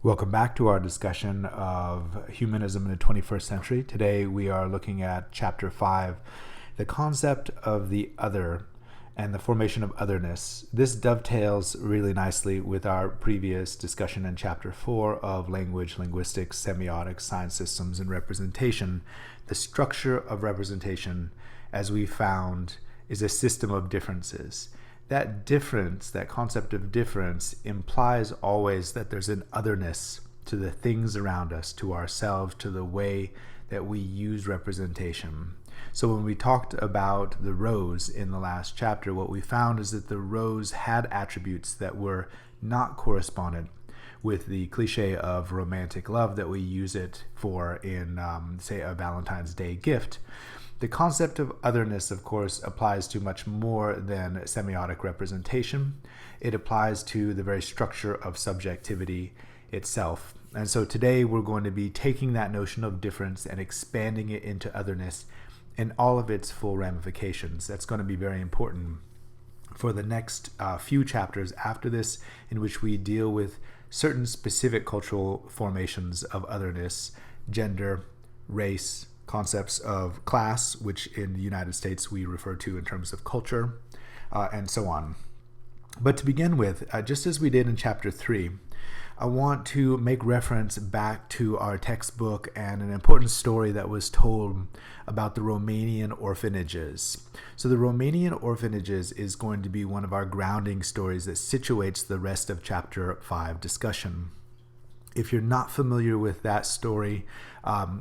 Welcome back to our discussion of humanism in the 21st century. Today we are looking at Chapter 5, the concept of the other and the formation of otherness. This dovetails really nicely with our previous discussion in Chapter 4 of language, linguistics, semiotics, science systems, and representation. The structure of representation, as we found, is a system of differences. That difference, that concept of difference, implies always that there's an otherness to the things around us, to ourselves, to the way that we use representation. So when we talked about the rose in the last chapter, what we found is that the rose had attributes that were not correspondent with the cliche of romantic love that we use it for in, say, a Valentine's Day gift. The concept of otherness, of course, applies to much more than semiotic representation. It applies to the very structure of subjectivity itself. And so today we're going to be taking that notion of difference and expanding it into otherness in all of its full ramifications. That's going to be very important for the next few chapters after this, in which we deal with certain specific cultural formations of otherness, gender, race, concepts of class, which in the United States we refer to in terms of culture, and so on. But to begin with, just as we did in Chapter 3, I want to make reference back to our textbook and an important story that was told about the Romanian orphanages. So the Romanian orphanages is going to be one of our grounding stories that situates the rest of Chapter 5 discussion. If you're not familiar with that story,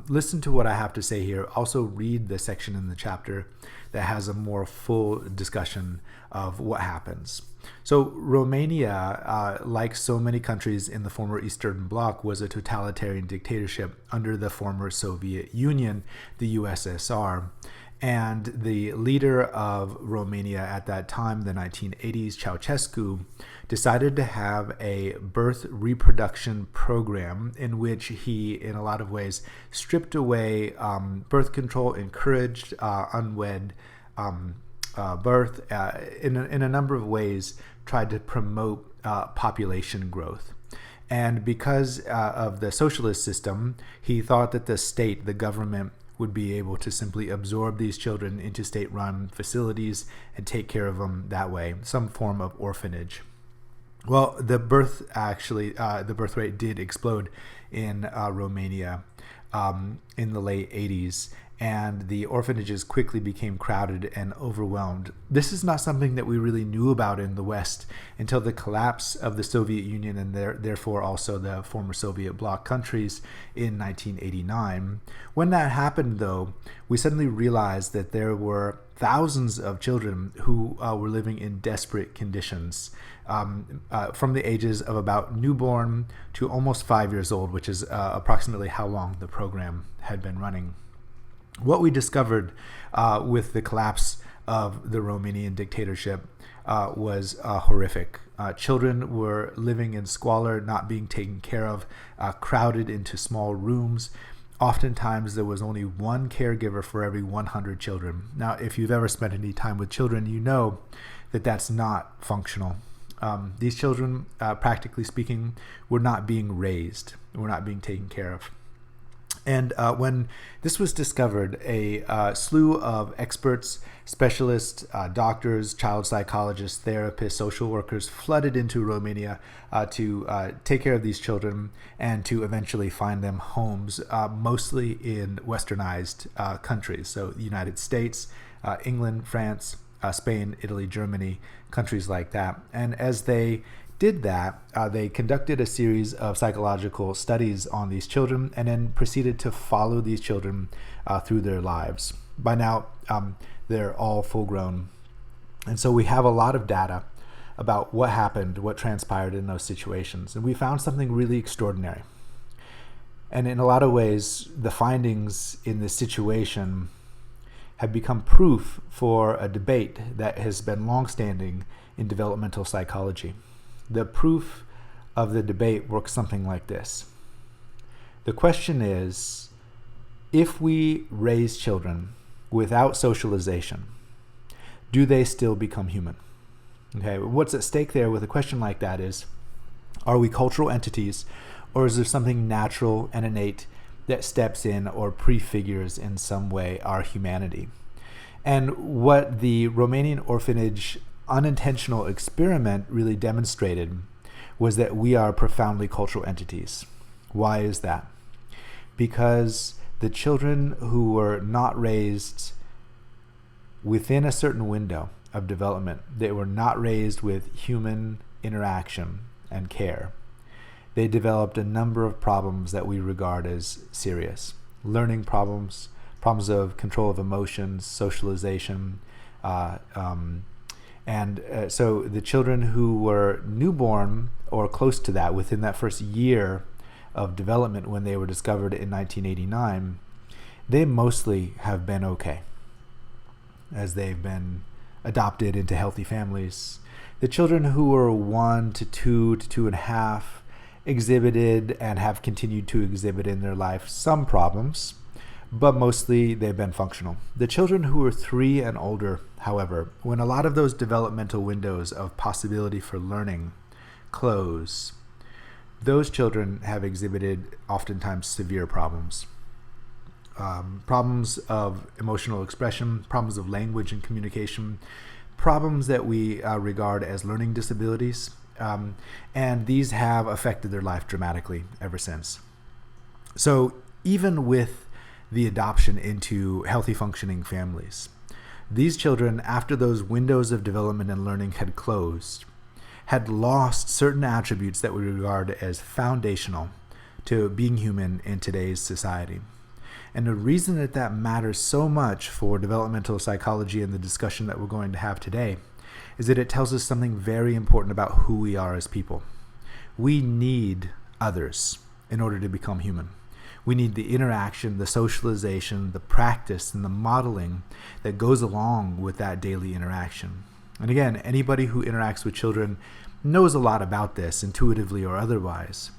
listen to what I have to say here. Also read the section in the chapter that has a more full discussion of what happens. So Romania, like so many countries in the former Eastern Bloc, was a totalitarian dictatorship under the former Soviet Union, the USSR. And the leader of Romania at that time, the 1980s, Ceausescu, decided to have a birth reproduction program in which he, in a lot of ways, stripped away birth control, encouraged unwed birth, in a number of ways, tried to promote population growth. And because of the socialist system, he thought that the state, the government, would be able to simply absorb these children into state-run facilities and take care of them that way, some form of orphanage. Well, the birth rate did explode in Romania in the late 80s, and the orphanages quickly became crowded and overwhelmed. This is not something that we really knew about in the West until the collapse of the Soviet Union and therefore also the former Soviet bloc countries in 1989. When that happened, though, we suddenly realized that there were thousands of children who were living in desperate conditions, from the ages of about newborn to almost 5 years old, which is approximately how long the program had been running. What we discovered with the collapse of the Romanian dictatorship was horrific. Children were living in squalor, not being taken care of, crowded into small rooms. Oftentimes, there was only one caregiver for every 100 children. Now, if you've ever spent any time with children, you know that that's not functional. These children, practically speaking, were not being raised, were not being taken care of. And when this was discovered, a slew of experts, specialists, doctors, child psychologists, therapists, social workers flooded into Romania to take care of these children and to eventually find them homes, mostly in westernized countries. So the United States, England, France, Spain, Italy, Germany, countries like that. And as they did that, they conducted a series of psychological studies on these children and then proceeded to follow these children through their lives. By now, they're all full grown. And so we have a lot of data about what happened, what transpired in those situations. And we found something really extraordinary. And in a lot of ways, the findings in this situation have become proof for a debate that has been longstanding in developmental psychology. The proof of the debate works something like this. The question is, if we raise children without socialization, do they still become human? Okay, what's at stake there with a question like that is, are we cultural entities Or is there something natural and innate that steps in or prefigures in some way our humanity? And what the Romanian orphanage unintentional experiment really demonstrated was that we are profoundly cultural entities. Why is that? Because the children who were not raised within a certain window of development, they were not raised with human interaction and care, they developed a number of problems that we regard as serious. Learning problems, problems of control of emotions, socialization, so the children who were newborn or close to that within that first year of development when they were discovered in 1989, they mostly have been okay as they've been adopted into healthy families. The children who were 1 to 2 to 2.5 exhibited and have continued to exhibit in their life some problems, but mostly they've been functional. The children who are 3 and older, however, when a lot of those developmental windows of possibility for learning close, those children have exhibited oftentimes severe problems. Problems of emotional expression, problems of language and communication, problems that we regard as learning disabilities, and these have affected their life dramatically ever since. So even with the adoption into healthy functioning families, these children, after those windows of development and learning had closed, had lost certain attributes that we regard as foundational to being human in today's society. And the reason that that matters so much for developmental psychology and the discussion that we're going to have today is that it tells us something very important about who we are as people. We need others in order to become human. We need the interaction, the socialization, the practice, and the modeling that goes along with that daily interaction. And again, anybody who interacts with children knows a lot about this, intuitively or otherwise.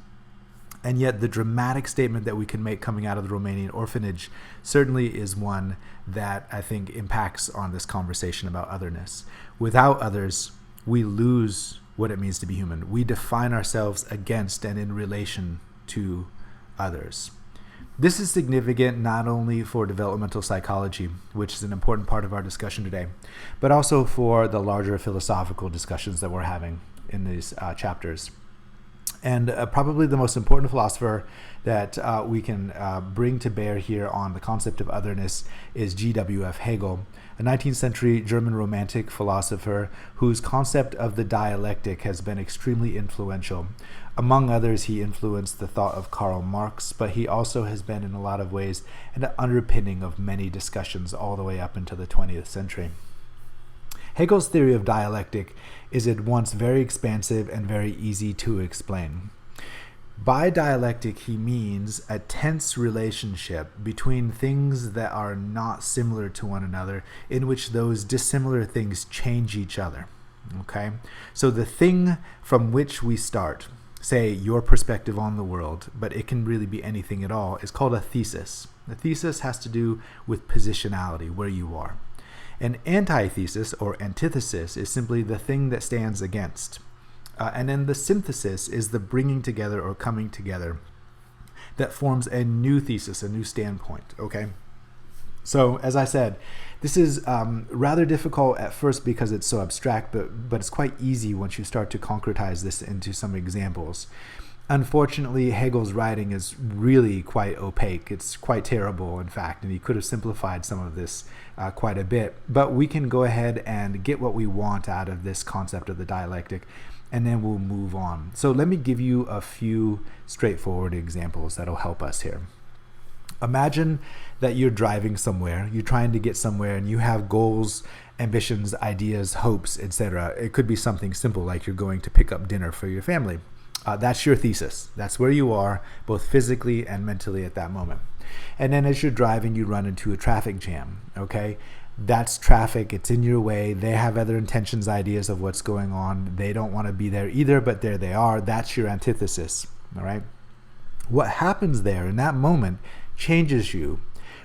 And yet the dramatic statement that we can make coming out of the Romanian orphanage certainly is one that I think impacts on this conversation about otherness. Without others, we lose what it means to be human. We define ourselves against and in relation to others. This is significant not only for developmental psychology, which is an important part of our discussion today, but also for the larger philosophical discussions that we're having in these chapters. And probably the most important philosopher that we can bring to bear here on the concept of otherness is G.W.F. Hegel, a 19th century German romantic philosopher whose concept of the dialectic has been extremely influential. Among others, he influenced the thought of Karl Marx, but he also has been in a lot of ways an underpinning of many discussions all the way up into the 20th century. Hegel's theory of dialectic is at once very expansive and very easy to explain. By dialectic, he means a tense relationship between things that are not similar to one another, in which those dissimilar things change each other. Okay? So the thing from which we start, say your perspective on the world, but it can really be anything at all, is called a thesis. The thesis has to do with positionality, where you are. An antithesis or antithesis is simply the thing that stands against. And then the synthesis is the bringing together or coming together that forms a new thesis, a new standpoint, okay? So, as I said, this is rather difficult at first because it's so abstract, but it's quite easy once you start to concretize this into some examples. Unfortunately, Hegel's writing is really quite opaque. It's quite terrible, in fact, and he could have simplified some of this quite a bit. But we can go ahead and get what we want out of this concept of the dialectic, and then we'll move on. So let me give you a few straightforward examples that'll help us here. Imagine that you're driving somewhere, you're trying to get somewhere, and you have goals, ambitions, ideas, hopes, etc. It could be something simple like you're going to pick up dinner for your family. That's your thesis. That's where you are, both physically and mentally at that moment. And then as you're driving, you run into a traffic jam, okay? That's traffic. It's in your way. They have other intentions, ideas of what's going on. They don't want to be there either, but there they are. That's your antithesis, all right? What happens there in that moment changes you,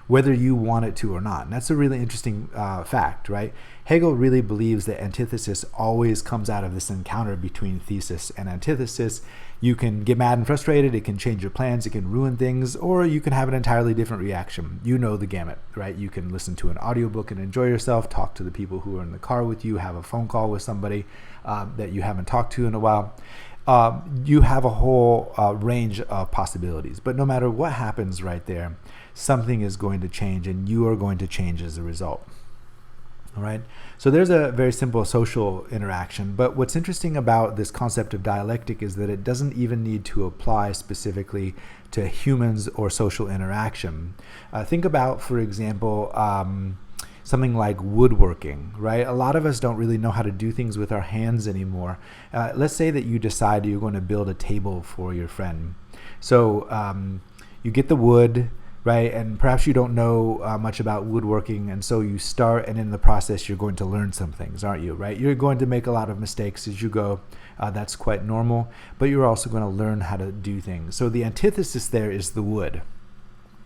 whether you want it to or not. And that's a really interesting fact, right? Hegel really believes that antithesis always comes out of this encounter between thesis and antithesis. You can get mad and frustrated, it can change your plans, it can ruin things, or you can have an entirely different reaction. You know the gamut, right? You can listen to an audiobook and enjoy yourself, talk to the people who are in the car with you, have a phone call with somebody that you haven't talked to in a while. You have a whole range of possibilities. But no matter what happens right there, something is going to change, and you are going to change as a result. All right. So there's a very simple social interaction. But what's interesting about this concept of dialectic is that it doesn't even need to apply specifically to humans or social interaction. Think about, for example, something like woodworking, right? A lot of us don't really know how to do things with our hands anymore. Let's say that you decide you're going to build a table for your friend. So you get the wood, right? And perhaps you don't know much about woodworking, and so you start, and in the process, you're going to learn some things, aren't you, right? You're going to make a lot of mistakes as you go. That's quite normal, but you're also going to learn how to do things. So the antithesis there is the wood.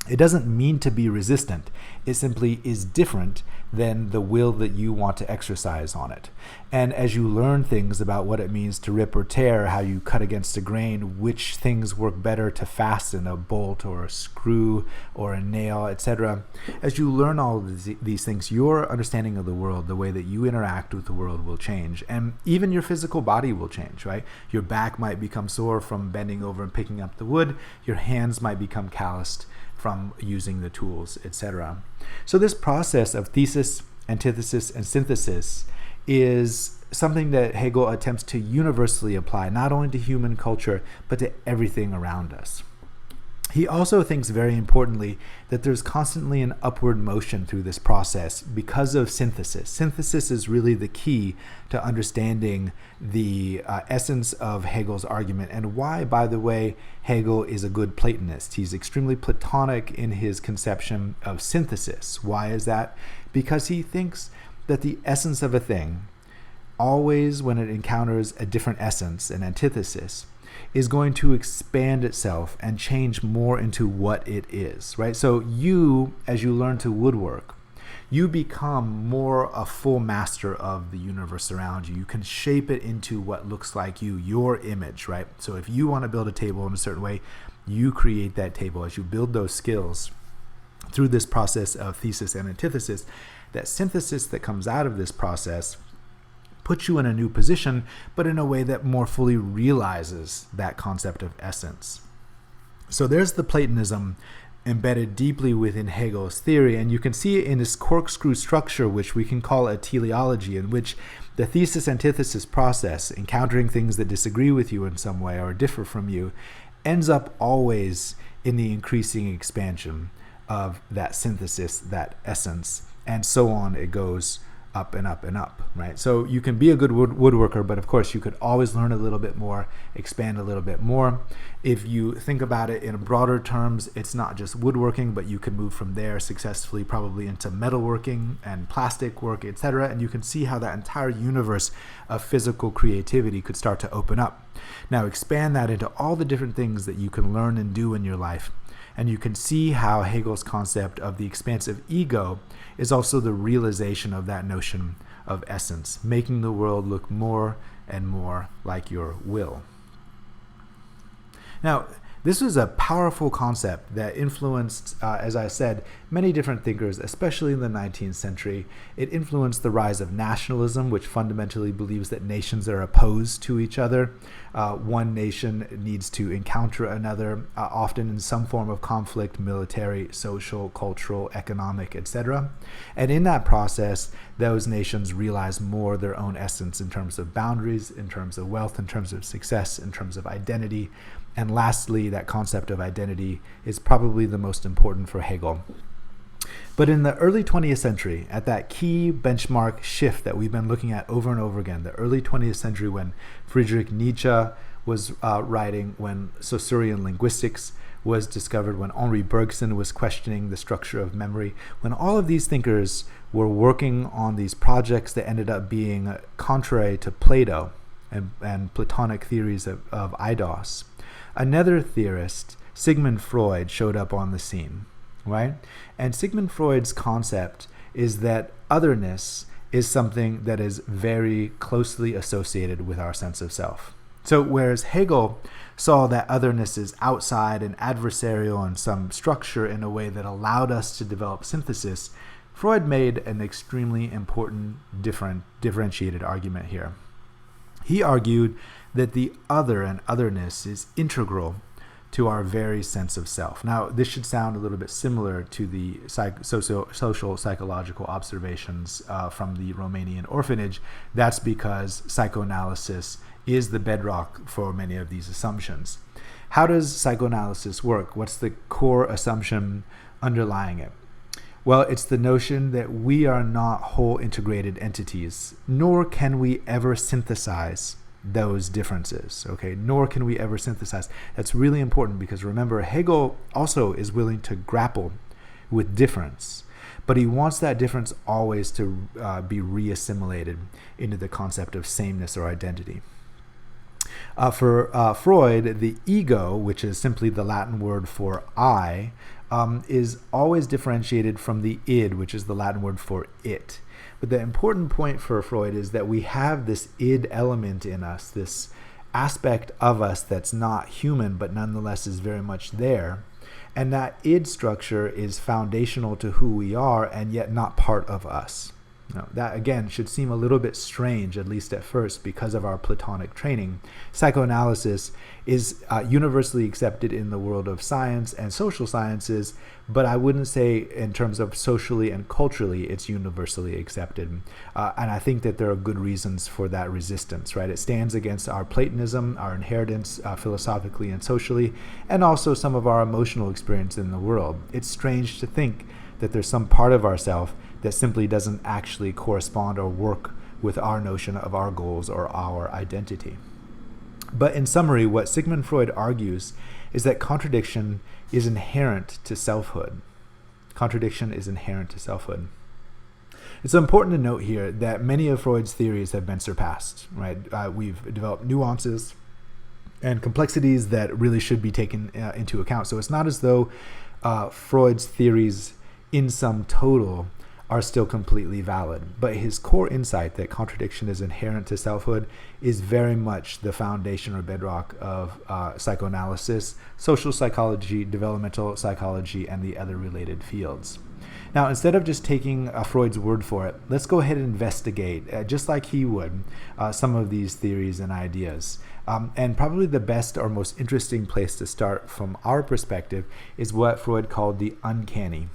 It doesn't mean to be resistant. It simply is different than the will that you want to exercise on it. And as you learn things about what it means to rip or tear, how you cut against a grain, which things work better to fasten, a bolt or a screw or a nail, etc. As you learn all of these things, your understanding of the world, the way that you interact with the world will change. And even your physical body will change, right? Your back might become sore from bending over and picking up the wood. Your hands might become calloused from using the tools, etc. So this process of thesis, antithesis, and synthesis is something that Hegel attempts to universally apply, not only to human culture, but to everything around us. He also thinks, very importantly, that there's constantly an upward motion through this process because of synthesis. Synthesis is really the key to understanding the essence of Hegel's argument, and why, by the way, Hegel is a good Platonist. He's extremely Platonic in his conception of synthesis. Why is that? Because he thinks that the essence of a thing, always when it encounters a different essence, an antithesis, is going to expand itself and change more into what it is, right? So you, as you learn to woodwork, you become more a full master of the universe around you. You can shape it into what looks like you, your image, right? So if you want to build a table in a certain way, you create that table. As you build those skills through this process of thesis and antithesis, that synthesis that comes out of this process puts you in a new position, but in a way that more fully realizes that concept of essence. So there's the Platonism embedded deeply within Hegel's theory, and you can see it in this corkscrew structure, which we can call a teleology, in which the thesis-antithesis process, encountering things that disagree with you in some way or differ from you, ends up always in the increasing expansion of that synthesis, that essence, and so on it goes up and up and up, right? So you can be a good woodworker, but of course you could always learn a little bit more, expand a little bit more. If you think about it in broader terms, it's not just woodworking, but you can move from there successfully probably into metalworking and plastic work, etc. And you can see how that entire universe of physical creativity could start to open up. Now expand that into all the different things that you can learn and do in your life. And you can see how Hegel's concept of the expansive ego is also the realization of that notion of essence, making the world look more and more like your will. Now, this was a powerful concept that influenced, as I said, many different thinkers, especially in the 19th century. It influenced the rise of nationalism, which fundamentally believes that nations are opposed to each other. One nation needs to encounter another, often in some form of conflict, military, social, cultural, economic, etc. And in that process, those nations realize more their own essence in terms of boundaries, in terms of wealth, in terms of success, in terms of identity. And lastly, that concept of identity is probably the most important for Hegel. But in the early 20th century, at that key benchmark shift that we've been looking at over and over again, the early 20th century when Friedrich Nietzsche was writing, when Saussurean linguistics was discovered, when Henri Bergson was questioning the structure of memory, when all of these thinkers were working on these projects that ended up being contrary to Plato and Platonic theories of eidos, another theorist, Sigmund Freud, showed up on the scene, right? And Sigmund Freud's concept is that otherness is something that is very closely associated with our sense of self. So whereas Hegel saw that otherness is outside and adversarial and some structure in a way that allowed us to develop synthesis, Freud made an extremely important differentiated argument here. He argued that the other and otherness is integral to our very sense of self. Now, this should sound a little bit similar to the social psychological observations from the Romanian orphanage. That's because psychoanalysis is the bedrock for many of these assumptions. How does psychoanalysis work? What's the core assumption underlying it? Well, it's the notion that we are not whole integrated entities, nor can we ever synthesize those differences, okay? Nor can we ever synthesize. That's really important because remember, Hegel also is willing to grapple with difference, but he wants that difference always to be reassimilated into the concept of sameness or identity. For Freud, the ego, which is simply the Latin word for I, is always differentiated from the id, which is the Latin word for it. But the important point for Freud is that we have this id element in us, this aspect of us that's not human, but nonetheless is very much there. And that id structure is foundational to who we are and yet not part of us. Now, that, again, should seem a little bit strange, at least at first, because of our Platonic training. Psychoanalysis is universally accepted in the world of science and social sciences, but I wouldn't say in terms of socially and culturally it's universally accepted. And I think that there are good reasons for that resistance, right? It stands against our Platonism, our inheritance philosophically and socially, and also some of our emotional experience in the world. It's strange to think that there's some part of ourself that simply doesn't actually correspond or work with our notion of our goals or our identity. But in summary, what Sigmund Freud argues is that contradiction is inherent to selfhood. Contradiction is inherent to selfhood. It's important to note here that many of Freud's theories have been surpassed, right? We've developed nuances and complexities that really should be taken into account. So it's not as though Freud's theories in sum total are still completely valid. But his core insight that contradiction is inherent to selfhood is very much the foundation or bedrock of psychoanalysis, social psychology, developmental psychology, and the other related fields. Now, instead of just taking Freud's word for it, let's go ahead and investigate, just like he would, some of these theories and ideas. And probably the best or most interesting place to start from our perspective is what Freud called the uncanny.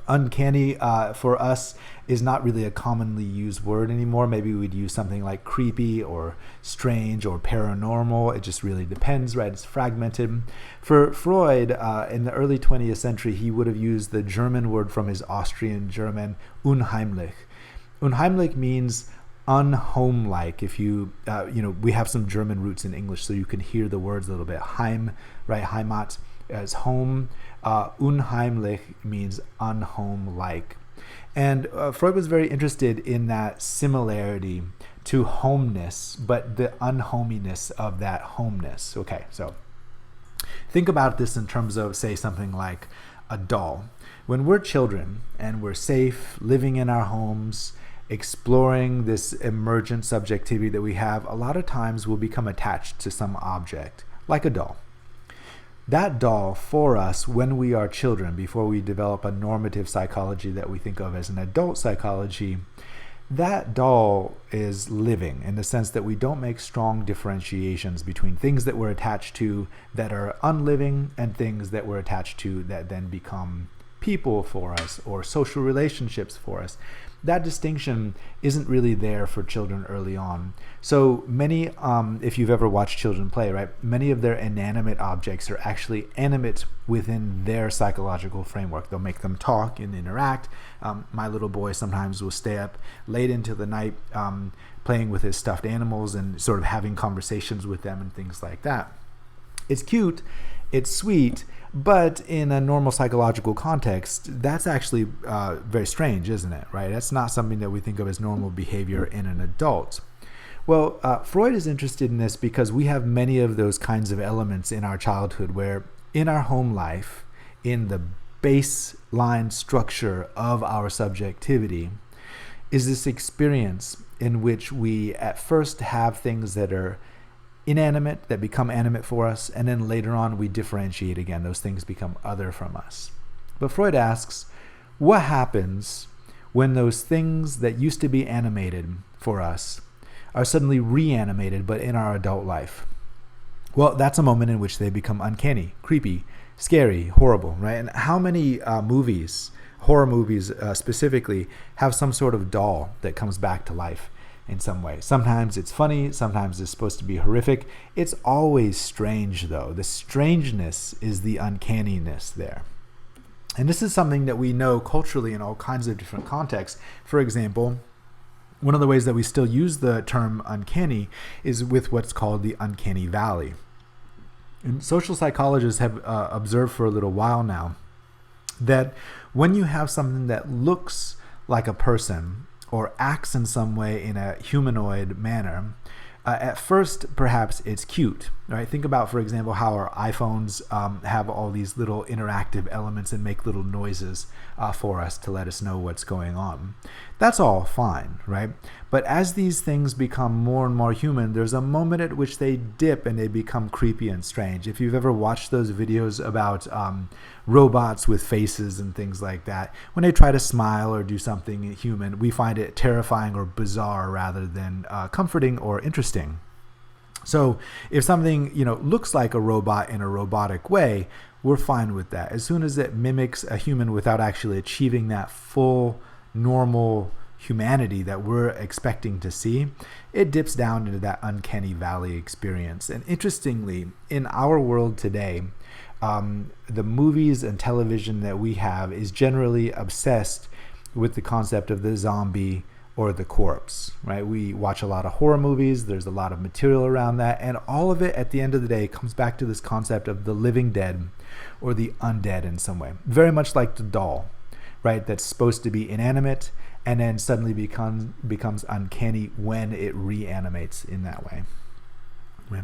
Uncanny for us is not really a commonly used word anymore. Maybe we'd use something like creepy or strange or paranormal. It just really depends, right? It's fragmented. For Freud, in the early 20th century, he would have used the German word from his Austrian German, unheimlich. Unheimlich means unhomelike. If you we have some German roots in English, so you can hear the words a little bit. Heim, right? Heimat as home. Unheimlich means unhome-like. And Freud was very interested in that similarity to homeness, but the unhominess of that homeness. Okay, so think about this in terms of, say, something like a doll. When we're children and we're safe, living in our homes, exploring this emergent subjectivity that we have, a lot of times we'll become attached to some object, like a doll. That doll, for us, when we are children, before we develop a normative psychology that we think of as an adult psychology, that doll is living in the sense that we don't make strong differentiations between things that we're attached to that are unliving and things that we're attached to that then become people for us or social relationships for us. That distinction isn't really there for children early on. So many, if you've ever watched children play, right, many of their inanimate objects are actually animate within their psychological framework. They'll make them talk and interact. My little boy sometimes will stay up late into the night playing with his stuffed animals and sort of having conversations with them and things like that. It's cute, it's sweet, but in a normal psychological context, that's actually very strange, isn't it? Right? That's not something that we think of as normal behavior in an adult. Well, Freud is interested in this because we have many of those kinds of elements in our childhood where in our home life, in the baseline structure of our subjectivity, is this experience in which we at first have things that are inanimate that become animate for us, and then later on we differentiate again. Those things become other from us. But Freud asks, what happens when those things that used to be animated for us are suddenly reanimated, but in our adult life? Well, that's a moment in which they become uncanny, creepy, scary, horrible, right? And how many movies, horror movies specifically, have some sort of doll that comes back to life in some way? Sometimes it's funny, sometimes it's supposed to be horrific. It's always strange, though. The strangeness is the uncanniness there. And this is something that we know culturally in all kinds of different contexts. For example, one of the ways that we still use the term uncanny is with what's called the uncanny valley. And social psychologists have observed for a little while now that when you have something that looks like a person or acts in some way in a humanoid manner, at first, perhaps it's cute, right? Think about, for example, how our iPhones have all these little interactive elements and make little noises for us to let us know what's going on. That's all fine, right? But as these things become more and more human, there's a moment at which they dip and they become creepy and strange. If you've ever watched those videos about robots with faces and things like that, when they try to smile or do something human, we find it terrifying or bizarre rather than comforting or interesting. So if something, looks like a robot in a robotic way, we're fine with that. As soon as it mimics a human without actually achieving that full normal humanity that we're expecting to see, it dips down into that uncanny valley experience. And interestingly, in our world today, the movies and television that we have is generally obsessed with the concept of the zombie or the corpse, right? We watch a lot of horror movies. There's a lot of material around that. And all of it, at the end of the day, comes back to this concept of the living dead or the undead in some way. Very much like the doll, right? That's supposed to be inanimate and then suddenly becomes uncanny when it reanimates in that way. Right?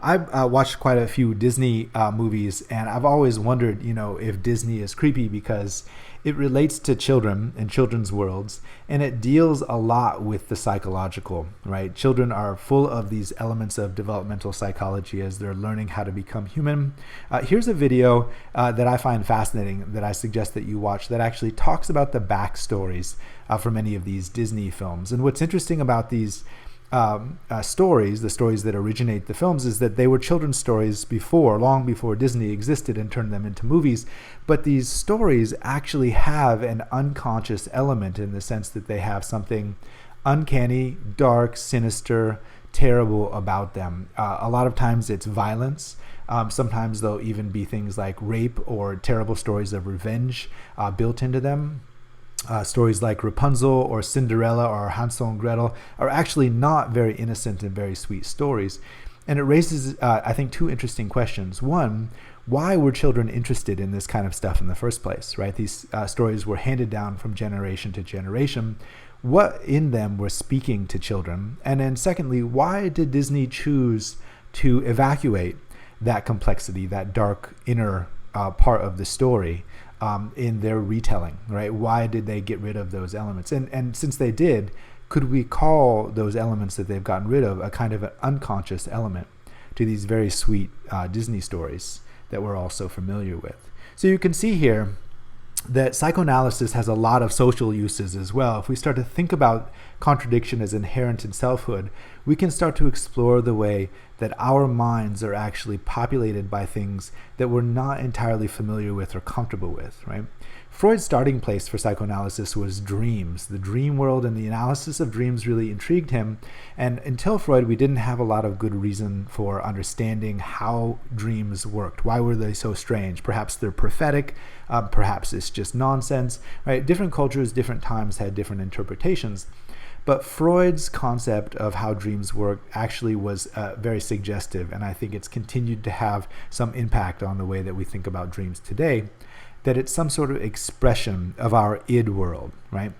I've watched quite a few Disney movies, and I've always wondered, if Disney is creepy because it relates to children and children's worlds, and it deals a lot with the psychological, right? Children are full of these elements of developmental psychology as they're learning how to become human. Here's a video that I find fascinating that I suggest that you watch that actually talks about the backstories for many of these Disney films. And what's interesting about these stories, the stories that originate the films, is that they were children's stories long before Disney existed and turned them into movies. But these stories actually have an unconscious element in the sense that they have something uncanny, dark, sinister, terrible about them. A lot of times it's violence. Sometimes there'll even be things like rape or terrible stories of revenge built into them. Stories like Rapunzel or Cinderella or Hansel and Gretel are actually not very innocent and very sweet stories. And it raises, I think, two interesting questions. One, why were children interested in this kind of stuff in the first place, right? These stories were handed down from generation to generation. What in them were speaking to children? And then secondly, why did Disney choose to evacuate that complexity, that dark inner part of the story in their retelling, right? Why did they get rid of those elements? And since they did, could we call those elements that they've gotten rid of a kind of an unconscious element to these very sweet Disney stories that we're all so familiar with? So you can see here that psychoanalysis has a lot of social uses as well. If we start to think about contradiction as inherent in selfhood, we can start to explore the way that our minds are actually populated by things that we're not entirely familiar with or comfortable with, right? Freud's starting place for psychoanalysis was dreams. The dream world and the analysis of dreams really intrigued him. And until Freud, we didn't have a lot of good reason for understanding how dreams worked. Why were they so strange? Perhaps they're prophetic. Perhaps it's just nonsense, right? Different cultures, different times had different interpretations. But Freud's concept of how dreams work actually was very suggestive, and I think it's continued to have some impact on the way that we think about dreams today, that it's some sort of expression of our id world, right?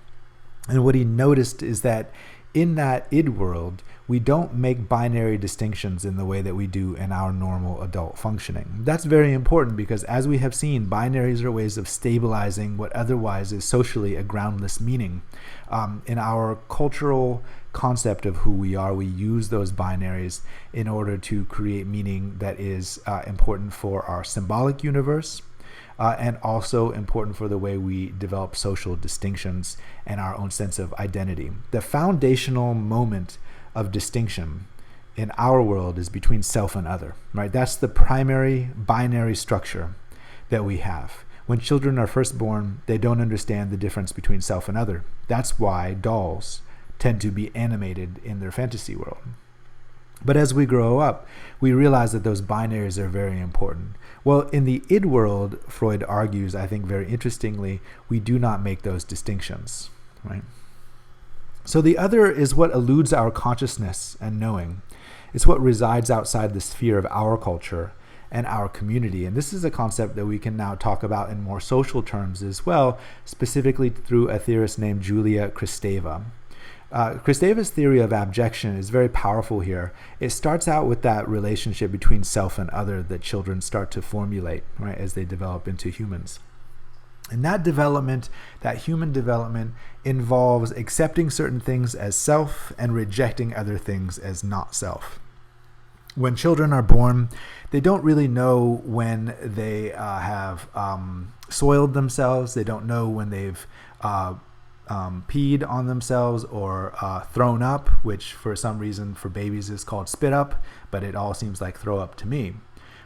And what he noticed is that in that id world, we don't make binary distinctions in the way that we do in our normal adult functioning. That's very important because, as we have seen, binaries are ways of stabilizing what otherwise is socially a groundless meaning. In our cultural concept of who we are, we use those binaries in order to create meaning that is important for our symbolic universe, and also important for the way we develop social distinctions and our own sense of identity. The foundational moment of distinction in our world is between self and other, right? That's the primary binary structure that we have. When children are first born, they don't understand the difference between self and other. That's why dolls tend to be animated in their fantasy world. But as we grow up, we realize that those binaries are very important. Well, in the id world, Freud argues, I think very interestingly, we do not make those distinctions, right? So the other is what eludes our consciousness and knowing. It's what resides outside the sphere of our culture and our community. And this is a concept that we can now talk about in more social terms as well, specifically through a theorist named Julia Kristeva. Kristeva's theory of abjection is very powerful here. It starts out with that relationship between self and other that children start to formulate, right, as they develop into humans. And that development, that human development, involves accepting certain things as self and rejecting other things as not self. When children are born, they don't really know when they have soiled themselves. They don't know when they've peed on themselves or thrown up, which for some reason for babies is called spit up, but it all seems like throw up to me,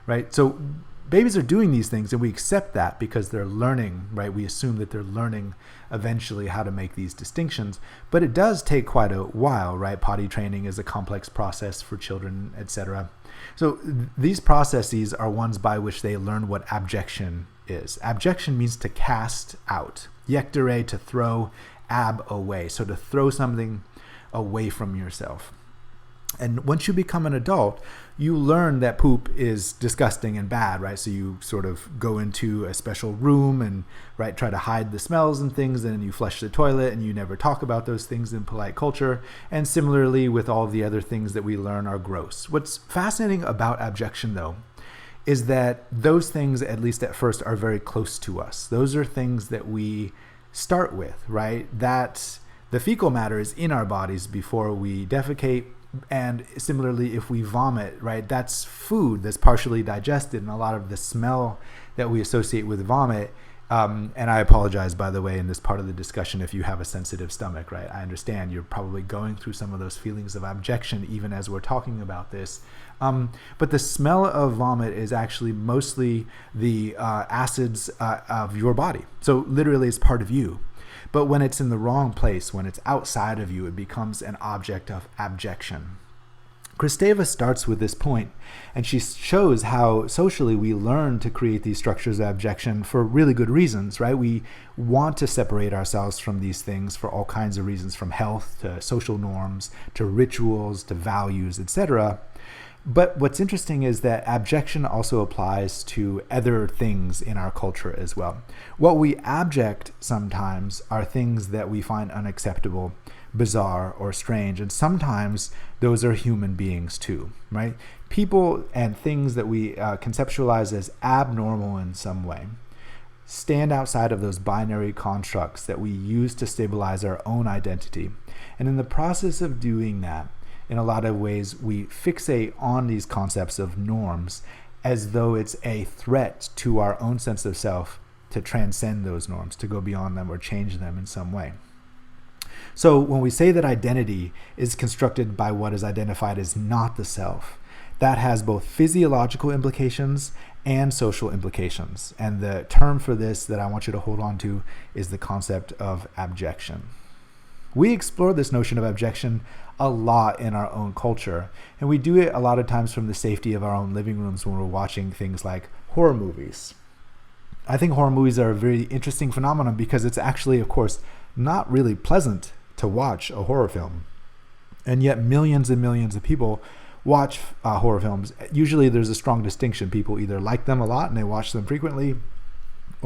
right? So babies are doing these things and we accept that because they're learning, right? We assume that they're learning eventually how to make these distinctions, but it does take quite a while, right? Potty training is a complex process for children, etc. So these processes are ones by which they learn what abjection is. Abjection means to cast out. Yektere, to throw, ab, away. So to throw something away from yourself. And once you become an adult, you learn that poop is disgusting and bad, right? So you sort of go into a special room and, right, try to hide the smells and things, and then you flush the toilet and you never talk about those things in polite culture. And similarly with all the other things that we learn are gross. What's fascinating about abjection, though, is that those things, at least at first, are very close to us. Those are things that we start with, right? That the fecal matter is in our bodies before we defecate. And similarly, if we vomit, right, that's food that's partially digested, and a lot of the smell that we associate with vomit. And I apologize, by the way, in this part of the discussion, if you have a sensitive stomach, right? I understand you're probably going through some of those feelings of abjection even as we're talking about this. But the smell of vomit is actually mostly the acids of your body. So literally it's part of you. But when it's in the wrong place, when it's outside of you, it becomes an object of abjection. Kristeva starts with this point, and she shows how socially we learn to create these structures of abjection for really good reasons, right? We want to separate ourselves from these things for all kinds of reasons, from health to social norms to rituals to values, etc. But what's interesting is that abjection also applies to other things in our culture as well. What we abject sometimes are things that we find unacceptable, bizarre, or strange, and sometimes those are human beings too, right? People and things that we conceptualize as abnormal in some way stand outside of those binary constructs that we use to stabilize our own identity. And in the process of doing that, in a lot of ways, we fixate on these concepts of norms as though it's a threat to our own sense of self to transcend those norms, to go beyond them or change them in some way. So when we say that identity is constructed by what is identified as not the self, that has both physiological implications and social implications. And the term for this that I want you to hold on to is the concept of abjection. We explore this notion of abjection a lot in our own culture, and we do it a lot of times from the safety of our own living rooms when we're watching things like horror movies. I think horror movies are a very interesting phenomenon because it's actually, of course, not really pleasant to watch a horror film. And yet millions and millions of people watch horror films. Usually there's a strong distinction. People either like them a lot and they watch them frequently,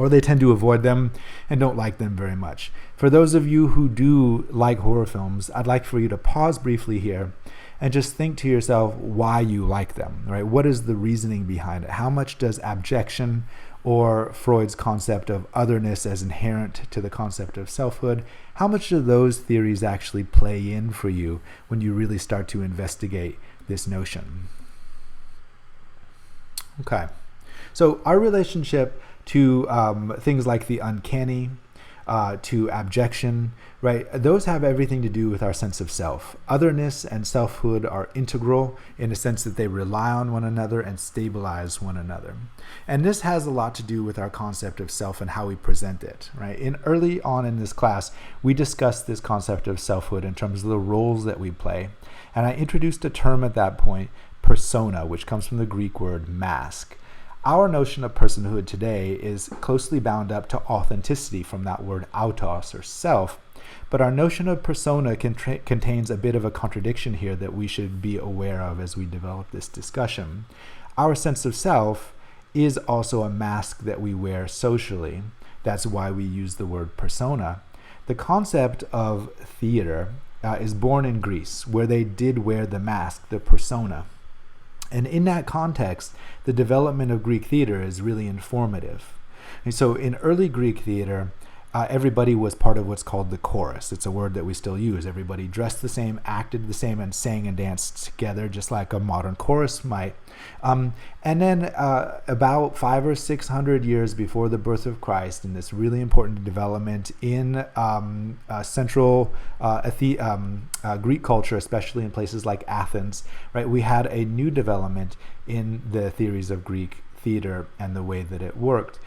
or they tend to avoid them and don't like them very much. For those of you who do like horror films, I'd like for you to pause briefly here and just think to yourself why you like them, right? What is the reasoning behind it? How much does abjection or Freud's concept of otherness as inherent to the concept of selfhood, how much do those theories actually play in for you when you really start to investigate this notion? Okay, so our relationship to things like the uncanny, to abjection, right? Those have everything to do with our sense of self. Otherness and selfhood are integral in a sense that they rely on one another and stabilize one another. And this has a lot to do with our concept of self and how we present it, right? Early on in this class, we discussed this concept of selfhood in terms of the roles that we play. And I introduced a term at that point, persona, which comes from the Greek word mask. Our notion of personhood today is closely bound up to authenticity from that word autos, or self, but our notion of persona contains a bit of a contradiction here that we should be aware of as we develop this discussion. Our sense of self is also a mask that we wear socially. That's why we use the word persona. The concept of theater is born in Greece, where they did wear the mask, the persona. And in that context, the development of Greek theater is really informative. And so in early Greek theater, everybody was part of what's called the chorus. It's a word that we still use. Everybody dressed the same, acted the same, and sang and danced together, just like a modern chorus might. And then about 500 or 600 years before the birth of Christ, in this really important development in central Greek culture, especially in places like Athens, right, we had a new development in the theories of Greek theater and the way that it worked.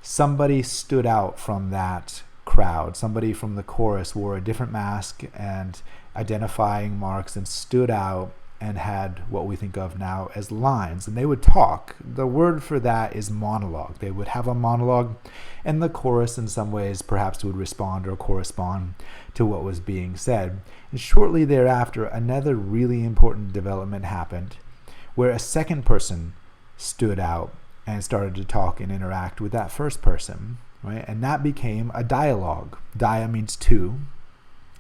Somebody stood out from that crowd. Somebody from the chorus wore a different mask and identifying marks and stood out and had what we think of now as lines. And they would talk. The word for that is monologue. They would have a monologue, and the chorus in some ways perhaps would respond or correspond to what was being said. And shortly thereafter, another really important development happened where a second person stood out and started to talk and interact with that first person, right? And that became a dialogue. Dia means two.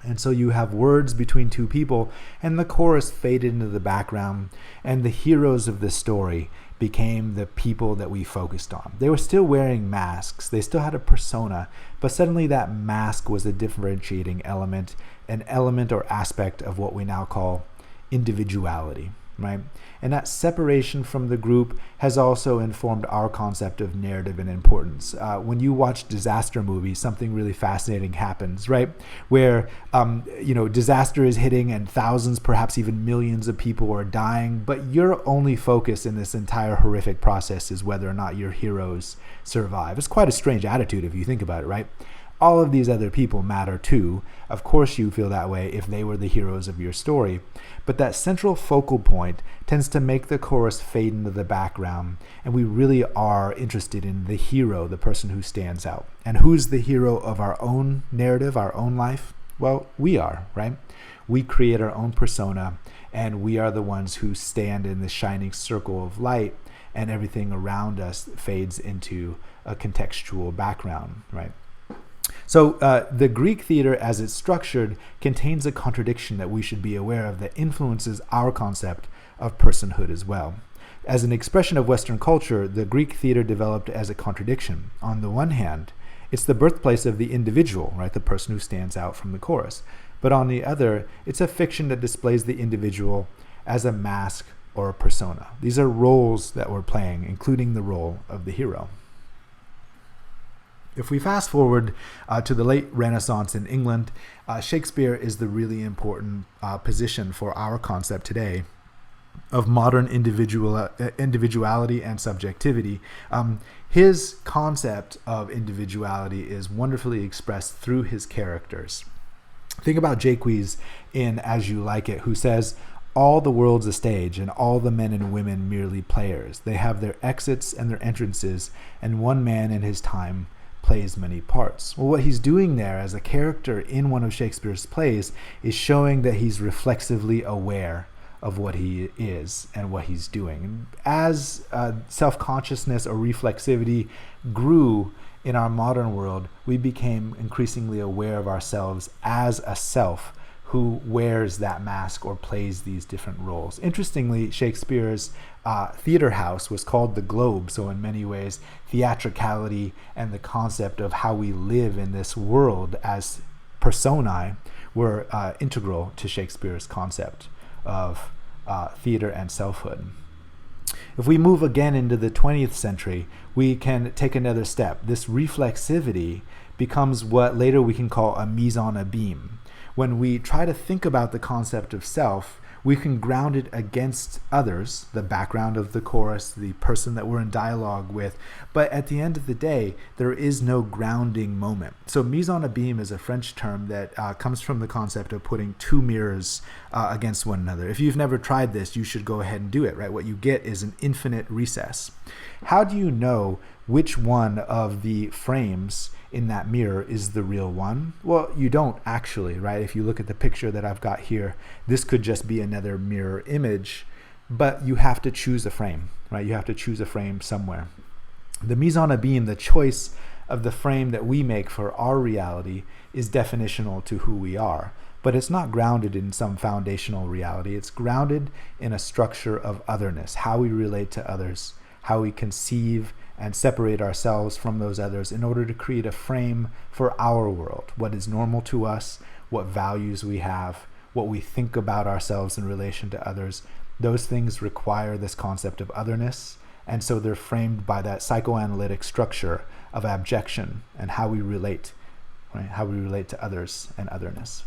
And so you have words between two people, and the chorus faded into the background, and the heroes of the story became the people that we focused on. They were still wearing masks. They still had a persona, but suddenly that mask was a differentiating element, an element or aspect of what we now call individuality, right? And that separation from the group has also informed our concept of narrative and importance. When you watch disaster movies, something really fascinating happens, right? Where, disaster is hitting and thousands, perhaps even millions of people are dying, but your only focus in this entire horrific process is whether or not your heroes survive. It's quite a strange attitude if you think about it, right? All of these other people matter too. Of course you feel that way if they were the heroes of your story. But that central focal point tends to make the chorus fade into the background, and we really are interested in the hero, the person who stands out. And who's the hero of our own narrative, our own life? Well, we are, right? We create our own persona, and we are the ones who stand in the shining circle of light, and everything around us fades into a contextual background, right? So the Greek theater, as it's structured, contains a contradiction that we should be aware of that influences our concept of personhood as well. As an expression of Western culture, the Greek theater developed as a contradiction. On the one hand, it's the birthplace of the individual, right, the person who stands out from the chorus. But on the other, it's a fiction that displays the individual as a mask or a persona. These are roles that we're playing, including the role of the hero. If we fast forward to the late Renaissance in England, Shakespeare is the really important position for our concept today of modern individuality and subjectivity. His concept of individuality is wonderfully expressed through his characters. Think about Jaques in As You Like It, who says, "All the world's a stage, and all the men and women merely players. They have their exits and their entrances, and one man in his time plays many parts." Well, what he's doing there as a character in one of Shakespeare's plays is showing that he's reflexively aware of what he is and what he's doing. And as self-consciousness or reflexivity grew in our modern world, we became increasingly aware of ourselves as a self who wears that mask or plays these different roles. Interestingly, Shakespeare's theater house was called the Globe, so in many ways, theatricality and the concept of how we live in this world as personae were integral to Shakespeare's concept of theater and selfhood. If we move again into the 20th century, we can take another step. This reflexivity becomes what later we can call a mise en abîme. When we try to think about the concept of self, we can ground it against others, the background of the chorus, the person that we're in dialogue with. But at the end of the day, there is no grounding moment. So mise en abîme is a French term that comes from the concept of putting two mirrors against one another. If you've never tried this, you should go ahead and do it, right? What you get is an infinite recess. How do you know which one of the frames in that mirror is the real one? Well, you don't actually, right? If you look at the picture that I've got here, this could just be another mirror image, but you have to choose a frame, right? You have to choose a frame somewhere. The mise en abîme, the choice of the frame that we make for our reality, is definitional to who we are, but it's not grounded in some foundational reality. It's grounded in a structure of otherness, how we relate to others, how we conceive and separate ourselves from those others in order to create a frame for our world, what is normal to us, what values we have, what we think about ourselves in relation to others. Those things require this concept of otherness, and so they're framed by that psychoanalytic structure of abjection and how we relate, right? How we relate to others and otherness.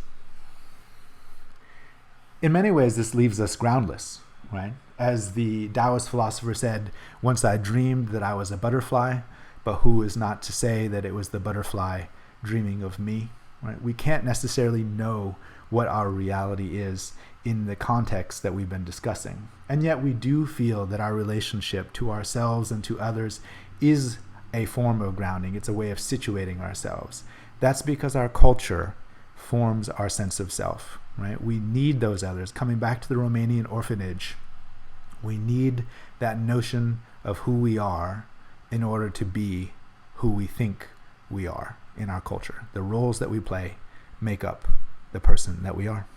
In many ways, this leaves us groundless, right? As the Taoist philosopher said, once I dreamed that I was a butterfly, but who is not to say that it was the butterfly dreaming of me, right? We can't necessarily know what our reality is in the context that we've been discussing. And yet we do feel that our relationship to ourselves and to others is a form of grounding. It's a way of situating ourselves. That's because our culture forms our sense of self, right? We need those others. Coming back to the Romanian orphanage, we need that notion of who we are in order to be who we think we are in our culture. The roles that we play make up the person that we are.